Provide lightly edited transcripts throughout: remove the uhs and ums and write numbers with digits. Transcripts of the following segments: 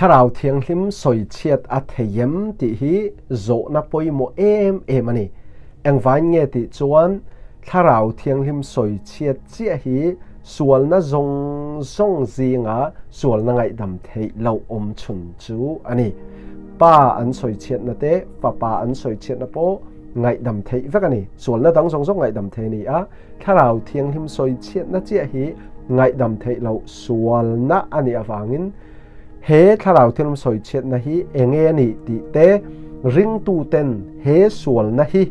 ถ้าเราเทียงหิมสอยเชียดอัธยมติฮีโจนับปอยโมมันนี่เอ็งวันเงติจวนถ้าเราเทียงหิมสอยเชียดเจียฮีส่วนน่ะจงจีงะส่วนน่ะไงดำเทเราอมชุนจูอันนี้ป้าอันสอยเชียดนะเต้ป้าอันสอยเชียดนะโปไงดำเทฟักอันนี้ส่วนน่ะตั้งจงไงดำเทนี่อ่ะถ้าเราเทียงหิมสอยเชียดนะเจียฮีไงดำเทเราส่วนน่ะอันนี้อ่ะฟังอินเฮถ้าเราเทียมสอยเช็ดนะฮีเองนี่ติเตริงตูเต็นเฮส่วนนะฮี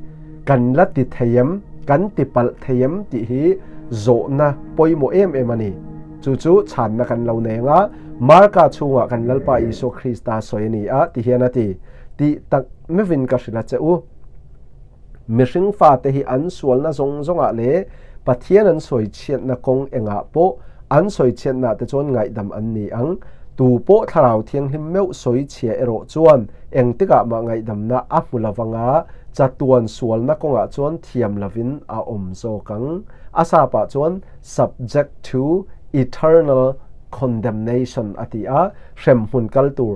กันลัดติเทียมกันติปัลเทียมติฮีโจนะปอยโมมันนี่จู่ฉันนะกันเราเนงะมาร์กาชูงะกันลัลปาอิโซคริสตาสอยนี่อะติเฮนะติตักไม่วินกัสิละเจ้ามิริงฟ้าเตฮีอันส่วนนะจงอะเลปะเทียนันสอยเช็ดนะกงเองะโปอันสอยเช็ดนะแต่จนไงดำอันนี้อังตูโปถ้าเราเทียงหิมเมวสวยเชียเอโรจวนเองติกะมาไงดำนะอัฟมุลวังะจัดตัวส่วนนักงะจวนเทียมลวินอาอมโซกังอาซาปะจวน subject to eternal condemnation อติอาเข็มหุ่นกัลตู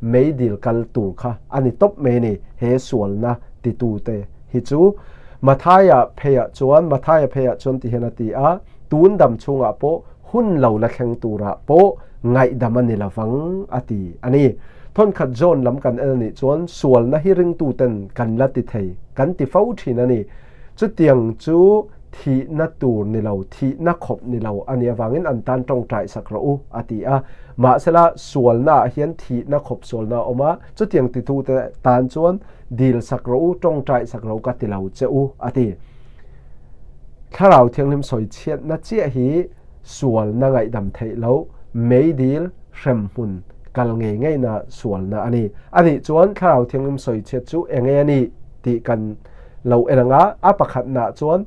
ไม่ดีลกัลตูค่ะอันนี้ตบเมนี่เฮส่วนนะติตูเตฮิจูมาทายาเพยจวนมาทายาเพยจวนติเฮนติอาตูนดำชงะโปหุ่นเหล่าละแข่งตูระโปไงดำมันนี่ละฟังอติอันนี้ทนขัดโจนล้ำกันอันนี้จวนส่วนนะฮิริงตูเต็นกันละติเทกันติฟ้าทีนั่นนี่จุดเตียงจูทีนัดตูนี่เราทีนักขบนี่เราอันนี้ฟังอินอันตันตรงใจสักรูอติอะมาเสละส่วนน่ะเฮียนทีนักขบส่วนน่ะออกมาจุดเตียงติตูแต่ตานจวนดีลสักรูตรงใจสักรูกัติเราเจ้าอติถ้าเราเทียงลิมสอยเชียนนัดเจียฮีส่วนน่ะไงดำเทเราไม่ดีลเข็มหุ่นกัลเงยง่ายนะส่วนนะอันนี้จวนถ้าเราเทียงสอยเช็ดจูเองนี่ตีกันเราเองะอัปขัดนะจวน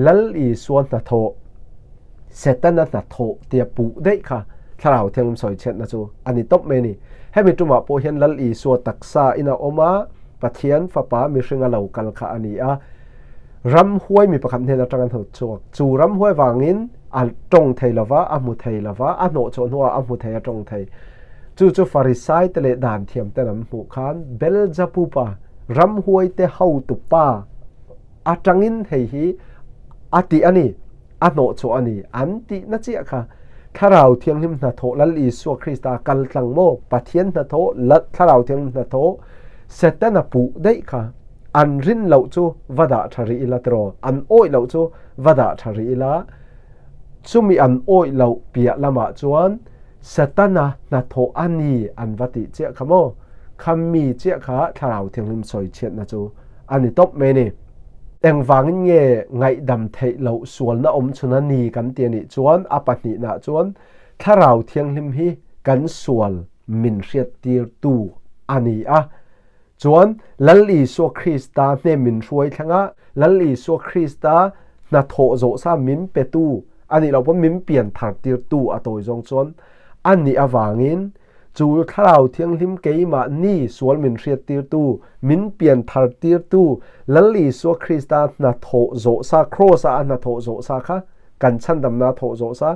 ลัลอีส่วนนะโถเสร็จนั้นนะโถเตียปูได้ค่ะถ้าเราเทียงสอยเช็ดนะจูอันนี้ตบเมนี่ให้มีจุมาโปเห็นลัลอีส่วนตักษาอินาอมาปะเทียนฟ้าป่ามีเชิงเรากันค่ะอันนี้รำห้วยมีประคำเทนตรังหัวจวกจูรำห้วยวางินอันตรงไทยละวะอัมุไทยละวะอันโนจนหัวอัมุไทยตรงไทยจู่ฟาริสัยเตเลด่านเทียมแต่ลำหูขานเบลจาปูปารำห้วยเตเฮาตุปาอาจังินเฮีอาติอันนี้อันโนจอันนี้อันตินัจเจค่ะถ้าเราเทียงหิมนาโถลัลอีสัวคริสตากัลตังโมปะเทียนนาโถลัดถ้าเราเทียงนาโถเสตนาปูได้ค่ะอันรินเหล่าจูวัดาทารีละตรออันโอยเหล่าจูวัดาทารีละจูมีอันโอยเหล่าเปียละมาจวนเสตนานาโถอันนี้อันวัติเจ้าขโมคำมีเจ้าขาถ้าเราเทียงลิมสอยเชียดนะจูอันนี้ตบเมนี่เอ็งวางเงี้ยไงดำเทเหล่าส่วนน่ะอมชนนีกันเตียนี่จวนอปันินะจวนถ้าเราเทียงลิมฮีกันส่วนมินเรียตีตูอันนี้จวนลัลลีสัวคริสตาเนมินช่วยทั้งลัลลีสัวคริสตานาโถโจซามินเปตูอันนี้เราพูดมินเปลี่ยนถัดตีตูอัตโตยจงจวนอันนี้วางินจูถ้าเราเทียงลิมเกยมานี่ส่วนมินเรียตีตูมินเปลี่ยนถัดตีตูลัลลีสัวคริสตานาโถโจซาโครซานาโถโจซาค่ะกันชันดำนาโถโจซา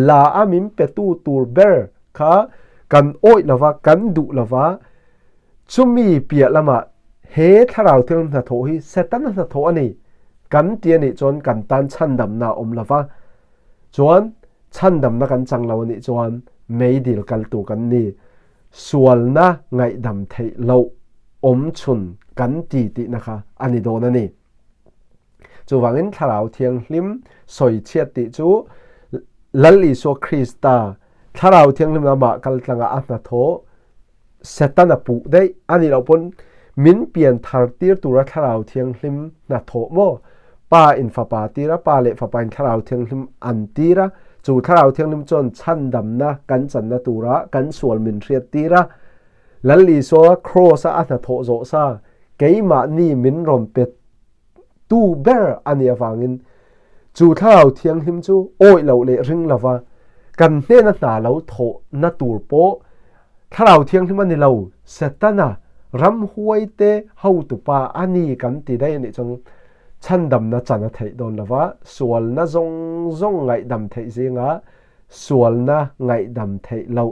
ลาอามินเปตูตูเบอร์ค่ะกันโอยละวะกันดุละวะชุมีเปียละมาเฮถ้าเราเทียงนาโถฮีเซตันนาโถอันนี้กันเตียนี่จนกันตันชันดำนาอมละวะจวนชันดำนักันจังเรานี่จวนไม่ดีลกันตัวกันนี่ส่วนนะไงดำเทเราอมชุนกันตีตินะคะอันนี้โดนนี่จูวังอินถ้าเราเทียงลิมสอยเชียติจูลัลลีโซคริสตาถ้าเราเทียงลิมนาบะกันตังอานาโถเซตันนาปูได้อันนี้เราพ้นมินเปลี่ยนทาร์ตีร์ตัวถ้าเราเทียงลิมนาโถโมป้าอินฟ้าป่าตีระป้าเละฟ้าป่าอินถ้าเราเทียงลิมอันตีระจู่ถ้าเราเทียงลิมจนชันดำนะกันจันนาตูระกันส่วนมินเรียตีระลัลลีโซโครซาอันาโถโจซาเกยมานี่มินรอมเป็ดตูเบอร์อันนี้ฟังอินจู่ถ้าเราเทียงลิมจูโอ้ยเราเละริงละวะกันเน่นหนาเราโถนาตูโปถ้าเราเทียงที่มันนี่เราเสตนะรำห้วยเตเฮาตุปาอันนี้กันตีได้นี่จงชันดำนะจันนะเทโดนละวะส่วนนะจงไงดำเทเสียงส่วนนะไงดำเทเรา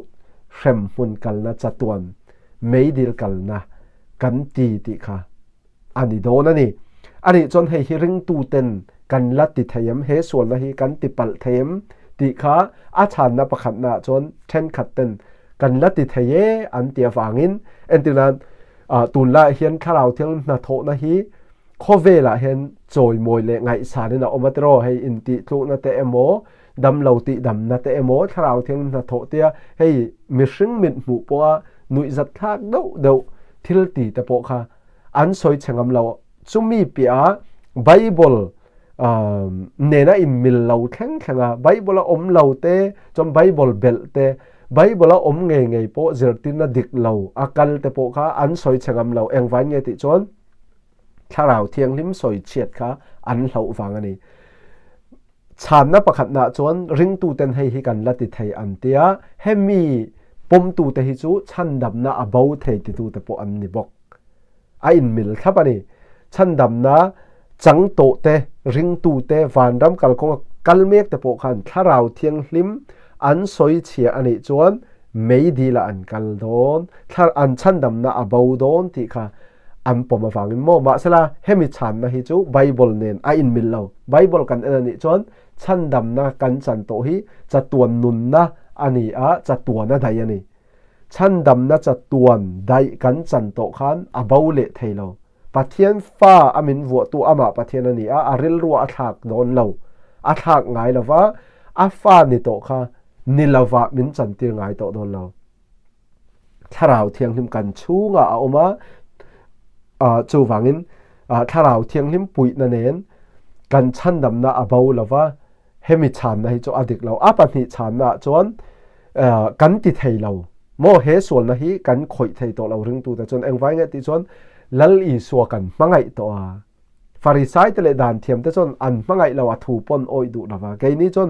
เข็มหุ่นกันนะจัตวนไม่ดีลกันนะกันตีติค่ะอันนี้โดนนะนี่อันนี้จนให้ฮิริงตูเต็นกันลัดติเทียมเฮส่วนนะฮิกันติปัลเทียมติค่ะอาชานนะประคัดนะจนเช่นขัดเต็นกันลัดติเทียอันเตียฟังินเอ็นตินันตุนละเฮียนข้าเราเที่ยงนาโถนะฮิข้อเวลาเห็นโจยมวยเลยไงสารนี่นะอมาตรอให้อินติทุกนาเตอโมดำเหลาติดำนาเตอโมถ้าเราเที่ยงนาโถเตียให้มิซึ่งมิดหมู่ปัวหนุ่ยจัดทักเดาทิลตีแต่ปกค่ะอันสวยเชิงเราจุมีปีอาไบเบิลเนน่าอิมิลเราแข็งแข็งอ่ะไบเบิลอมเราเตจนไบเบิลเบลเตไบเบิลอมไงโปเจอตินดิกเราอากัลแต่ปกค่ะอันสวยเชิงเราเองวันไงติจนถ้าเราเที่ยงลิมสวยเฉียดค่ะอันเราฟังอันนี้ชาญนับประคัดนะจนริงตูเต็นให้กันละติไทยอันเตียให้มีปมตูเตหิจูชันดำนะอบาวเทติตูเตปอันนี้บอกไออินมิลครับอันนี้ชันดำนะจังโตเตริงตูเตวันรำกัลคงกัลเมกเตปคันถ้าเราเที่ยงลิมอันสวยเฉียอันนี้จนไม่ดีละอันกัลโดนถ้าอันชันดำนะอบาวโดนที่ค่ะอันปมาฟังโมมาสละให้มีฉันนะฮิจูไบเบิลเนนไออินมิลเราไบเบิลกันอันนี้จนชันดำนะกันจันโตฮิจะตัวนุนนะอันนี้จะตัวนะใดอันนี้ชันดำนะจะตัวใดกันจันโตขันอบาวเละเทเราปะเทียนฟ้าอามินวัวตัวอามาปะเทียนอันนี้อาริลรัวอัฐากโดนเราอัฐากไงล่ะวะอาฟ้านี่โตค่ะนิลาวะมินจันตีไงโตโดนเราถ้าเราเทียงทิมกันชูงะเอามาจูฟังอินถ้าเราเที่ยงลิมปุยนั่นเองกันชันดำนะอบาวละว่าเฮมิชันนะฮิโจอดิกเราอาปันฮิชันนะจวนกันติดให้เราโมเฮส่วนนะฮิกันคอยให้ตัวเราเรื่องตัวแต่จนเองไว้เงี้ยที่จวนลัลอีสัวกันมังไงตัวฟาริไซต์เลยด่านเทียมแต่จนอันมังไงเราถูปนโอยดูละว่าแกนี้จน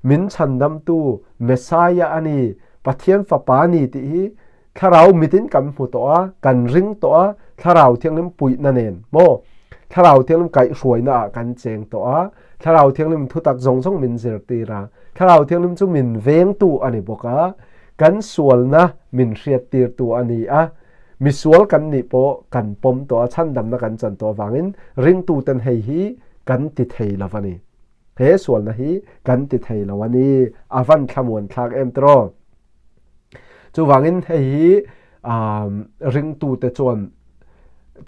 มินชันดำตัวเมสไซยาอันนี้ปะเทียนฟ้าปานีที่ฮิถ้าเรามิตินกันหัวตัวกันริงตัวถ้าเราเที่ยงลิมปุยนั่นเองโมถ้าเราเที่ยงลิมไก่สวยน่ะกันเจงตัวถ้าเราเที่ยงลิมทุตักจงมินเจอตีระถ้าเราเที่ยงลิมจุมินเวงตัวอันนี้บอกกันสวลนะมินเสียตีตัวอันนี้มีสวลกันนี่ปกันปมตัวชั้นดำนะกันจันตัวฟังอินริงตัวเต็นให้ฮีกันติดให้ละวันนี้เฮสวลนะฮีกันติดให้ละวันนี้อาวันขมวนทางเอ็มตรอจูวังอินให้ริงตูเตจวน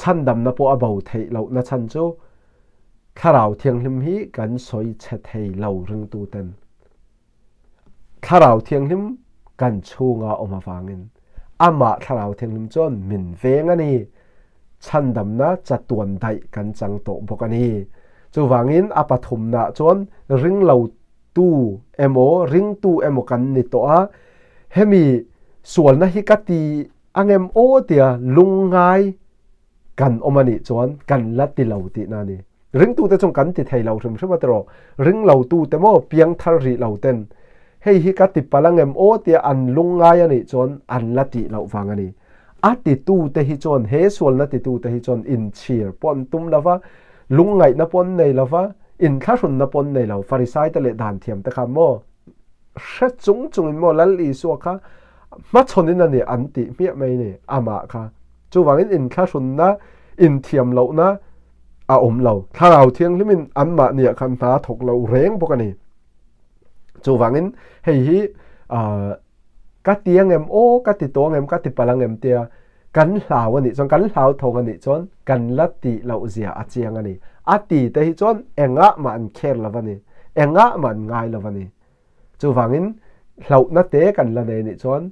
ชันดำนะพออบาวเทเรานะชันจูข้าเราเทียงลิมฮีกันสวยเฉดให้เราริงตูเต็นข้าเราเทียงลิมกันชูงาออกมาฟังอินอามาข้าเราเทียงลิมจวนมินเวงอันนี้ชันดำนะจะตวนได้กันจังโตบอกอันนี้จูวังอินอาปฐุมนะจวนริงเราตู้เอโมริงตู้เอโมกันนี่ตัวเฮมีส่วนนะฮิกตีอังเอ็มโอเตียลุงไงกันอมานิจวนกันลัดติเหล่าตินานี่ริงตูแต่จงกันติไทยเราใช่ไหมตลอดริงเหล่าตูแต่โมเพียงทารีเหล่าเต้นให้ฮิกติปลังเอ็มโอเตียอันลุงไงอันนี้จวนอันลัดติเหล่าฟังอันนี้อัติตูแต่ฮิจวนเฮส่วนลัดติตูแต่ฮิจวนอินเชียร์ปอนตุ้มละวะลุงไงนับปอนในละวะอินข้าชุนนับปอนในเราฟาริไซต์ตะเลด่านเทียมแต่คำโมเช็ดจุงอินโมลัลลีสัวค่ะมาชนนี่อันติเมียไม่เนี่ยอามาค่ะจูวังอินข้าชนนะอินเทียมเรานะอาอมเราถ้าเราเที่ยงที่มินอันมาเนี่ยคันตาถกเราเร่งพวกนี้จูวังอินให้ฮีกัดเตียงเอ็มโอกัดติตัวเอ็มกัดติปลังเอ็มเตียกันเหลาอันนี้จนกันเหลาทงอันนี้จนกันลัดติเราเสียอาเจียงอันนี้อาติแต่ที่จนเองะมันแค่ละวันนี้เองะมันง่ายละวันนี้จูวังอินเรานัดเตะกันละเนี่ยนี่จน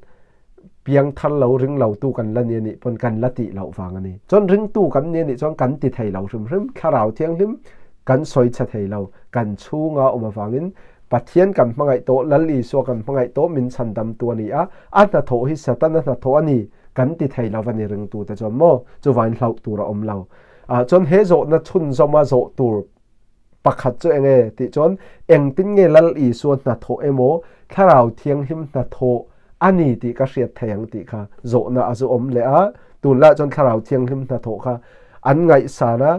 เพียงทันเราริงเราตู้กันละเนี่ยนี่ปนกันละติเราฟังอันนี้จนริงตู้กันเนี่ยนี่จนกันติดให้เราซึมข้าเราเที่ยงซึมกันสวยชัดให้เรากันชูงาออกมาฟังนี้ปัดเทียนกันมังไงโตลัลลีสัวกันมังไงโตมินชันดำตัวนี้อันนั้นโถฮิสตันนั้นโถอันนี้กันติดให้เราวันนี้ริงตู้แต่จนโมจะวันเราตัวเราเราจนเฮโซนัชุนจอมาโซตัวปักขัดเจเองติจนเองติ้งเงลัลลีส่วนนัทโถเอโมถ้าเราเที่ยงหิมนัทโถอันนี้ติกระเสียดแทงติค่ะโซนะอาจุอมเลยตุลละจนถ้าเราเที่ยงหิมนัทโถค่ะอันไงสานะ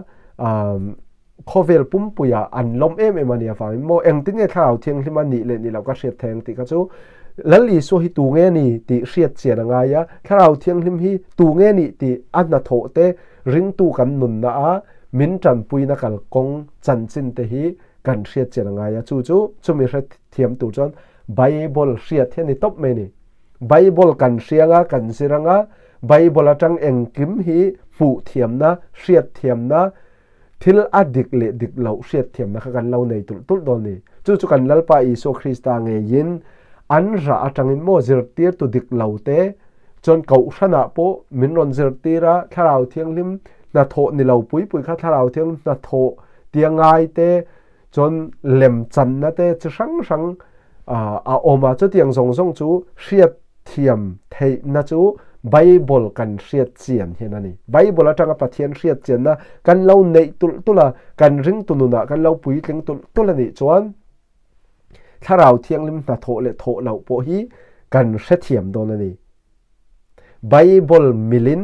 โคเวลปุ่มปุยอันล้มเอ็มมันเนี่ยฟังโมเองติ้งเงถ้าเราเที่ยงหิมมันนี่เลยนี่เราก็เสียดแทงติค่ะจู lalli so hi tu nge ni ti hriat chian anga ya tharau thianghlim hi tu nge ni ti anna tho te ring tu kan nun na a min tran puina kal kong chan chin te hi kan hriat chian anga ya chu chumi hret thiam tu chon bible hriat he ni top me ni bible kan hrianga kan siranga bible atang engkim hi fu thiam na hriat thiam na thil adik le dik lo hriat thiam na kan lo nei tul don ni chu kan lalpa iso Krista nge yin an ra atangin mo zirtir tu dik laute chon kau thana po min ron zirtira tharau thianglim na tho ni lo pui kha tharau thiang na tho tiangai te chon lem chan na te chang a oma chu tiang zong chu hriat thiam thei na chu bible kan hriat chian henani bible atanga pathian hriat chian na kan lo nei tula kan ring tununa kan lo pui tling tulani chuan tharau thianglim na tho le tho lo po hi kan hre thiam don ani bible milin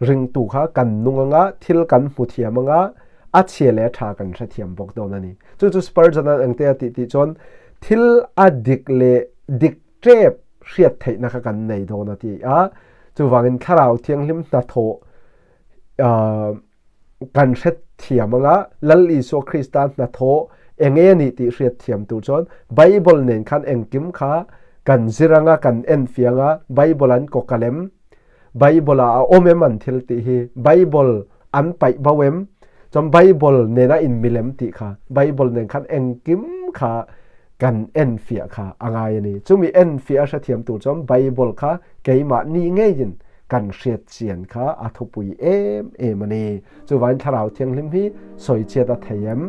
ring tu kha kan nunganga thil kan hu thiamanga a chele tha kan hre thiam bok don ani chu Spurgeon angte ti chon thil adik le dik trep hriat thei na kha kan nei don ati a chu wangin tharau thianglim na tho kan hre thiamanga lalli so Kristan na tho enge ni ti hriat thiam tu chon bible nen khan engkim kha kan ziranga kan enfianga bible an kokalem bible a omeman thil ti hi bible an pai bawem chom bible nena in milem ti kha bible nen khan engkim kha kan enfia kha angai ni chumi enfia sha thiam tu chom bible kha keima ni ngejin kan hriat chian kha athupui em ani chuwan tharau thianglim hi soi cheta theyam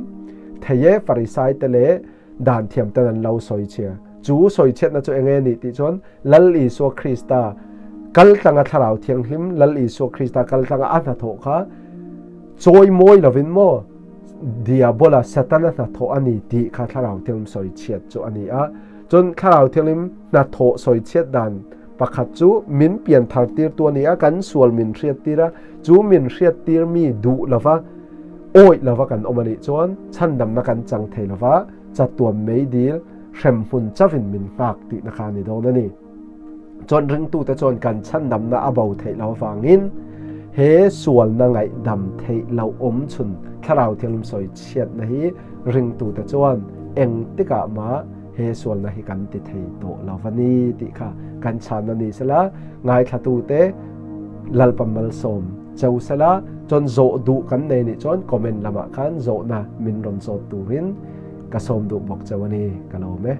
theye farisai tele dan thiam tan lo soi chia chu soi chet na chu enge ni ti chon lal iso Krista kal tanga tharau thianghlim lal iso Krista kal tanga atha tho kha choi moi lovin mo diabola satana na tho ani ti kha tharau thiam soi chet chu ani a chon tharau thianglim na tho soi chet dan pakhat chu min pian thar tir tu ani a kan sual min hriat tira chu min hriat tir mi du lova oi lova kan omani chon chandam na kan chang thei lova chatuam mei dil hrem hun chavin min ngak ti na kha ni don ani chon ring tu ta chon kan chandam na abau thei lo wangin he sual na ngai dam thei lo om chun tharau thianglum soi chiat na hi ring tu ta chon eng tika ma he sual na hi kan ti thei to lovani ti kha kan chan na ni sala ngai thatu te lalpamal som chau sala chon zo du kan nei ni chon comment lama khan zo na min ron zo turin ka som du bok chawani kalome